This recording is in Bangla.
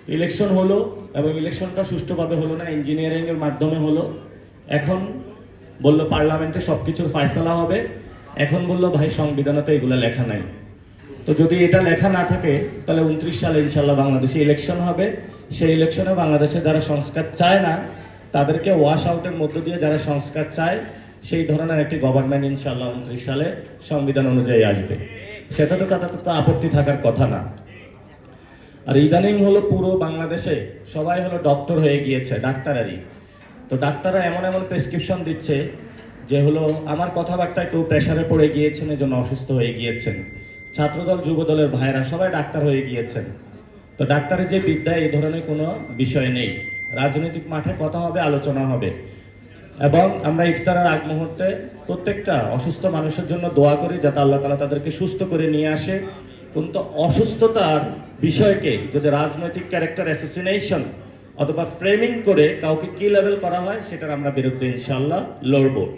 ইলেকশন হলো এবং ইলেকশনটা সুষ্ঠুভাবে হলো না, ইঞ্জিনিয়ারিংয়ের মাধ্যমে হলো। এখন বলল পার্লামেন্টে সব কিছুর ফয়সালা হবে। এখন বলল ভাই সংবিধানে তো এগুলো লেখা নাই। তো যদি এটা লেখা না থাকে তাহলে 29 সালে ইনশাল্লাহ বাংলাদেশে ইলেকশন হবে। সেই ইলেকশনে বাংলাদেশে যারা সংস্কার চায় না তাদেরকে ওয়াশ আউটের মধ্য দিয়ে যারা সংস্কার চায় সেই ধরনের একটি গভর্নমেন্ট ইনশাল্লাহ 29 সালে সংবিধান অনুযায়ী আসবে। সেটাতে তাদের তো আপত্তি থাকার কথা না। আর ইদানিং হলো পুরো বাংলাদেশে সবাই হলো ডক্টর হয়ে গিয়েছে, ডাক্তারারই। তো ডাক্তাররা এমন এমন প্রেসক্রিপশন দিচ্ছে যে হলো আমার কথাবার্তায় কেউ প্রেশারে পড়ে গিয়েছেন, এজন্য অসুস্থ হয়ে গিয়েছেন। ছাত্রদল যুবদলের ভাইয়েরা সবাই ডাক্তার হয়ে গিয়েছেন। তো ডাক্তারের যে বিদ্যা এই ধরনের কোনো বিষয় নেই। রাজনৈতিক মাঠে কথা হবে, আলোচনা হবে। এবং আমরা ইফতারের আগ মুহূর্তে প্রত্যেকটা অসুস্থ মানুষের জন্য দোয়া করি যাতে আল্লাহ তাআলা তাদেরকে সুস্থ করে নিয়ে আসে। কিন্তু অসুস্থতার বিষয়কে যদি রাজনৈতিক ক্যারেক্টার অ্যাসোসিনেশন অথবা ফ্রেমিং করে কাউকে কি লেভেল করা হয় সেটার আমরা বিরুদ্ধে ইনশাআল্লাহ লড়বো।